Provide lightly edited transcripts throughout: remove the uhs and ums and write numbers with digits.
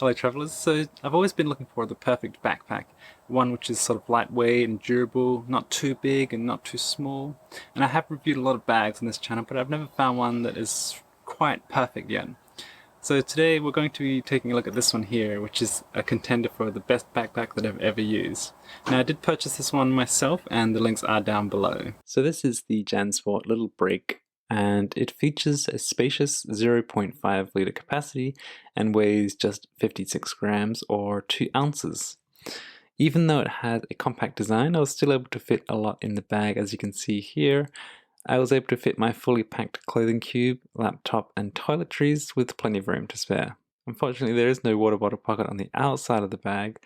Hello travellers, so I've always been looking for the perfect backpack, one which is sort of lightweight and durable, not too big and not too small. And I have reviewed a lot of bags on this channel, but I've never found one that is quite perfect yet. So today we're going to be taking a look at this one here, which is a contender for the best backpack that I've ever used. Now I did purchase this one myself and the links are down below. So this is the Jansport Lil Break, and it features a spacious 0.5 litre capacity and weighs just 56 grams or 2 ounces. Even though it has a compact design, I was still able to fit a lot in the bag. As you can see here, I was able to fit my fully packed clothing cube, laptop and toiletries with plenty of room to spare. Unfortunately, there is no water bottle pocket on the outside of the bag,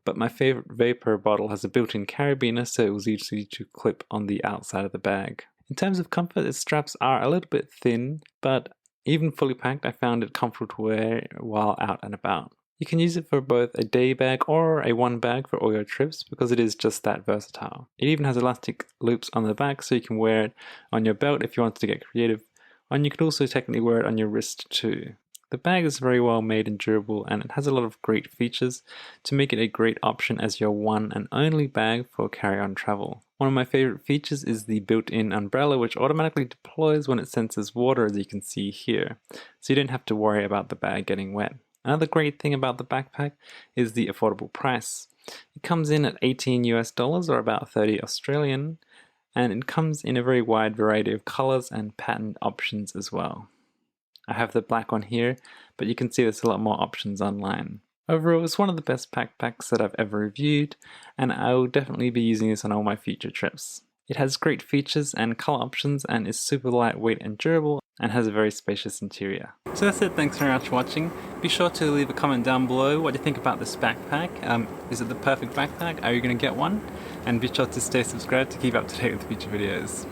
but my favourite vapor bottle has a built-in carabiner, so it was easy to clip on the outside of the bag. In terms of comfort, its straps are a little bit thin, but even fully packed, I found it comfortable to wear while out and about. You can use it for both a day bag or a one bag for all your trips because it is just that versatile. It even has elastic loops on the back so you can wear it on your belt if you want to get creative, and you could also technically wear it on your wrist too. The bag is very well made and durable, and it has a lot of great features to make it a great option as your one and only bag for carry-on travel. One of my favorite features is the built-in umbrella, which automatically deploys when it senses water, as you can see here, so you don't have to worry about the bag getting wet. Another great thing about the backpack is the affordable price. It comes in at 18 US dollars or about 30 Australian, and it comes in a very wide variety of colors and pattern options as well. I have the black one here, but you can see there's a lot more options online. Overall, it's one of the best backpacks that I've ever reviewed, and I will definitely be using this on all my future trips. It has great features and color options and is super lightweight and durable and has a very spacious interior. So that's it, thanks very much for watching. Be sure to leave a comment down below what you think about this backpack. Is it the perfect backpack? Are you going to get one? And be sure to stay subscribed to keep up to date with future videos.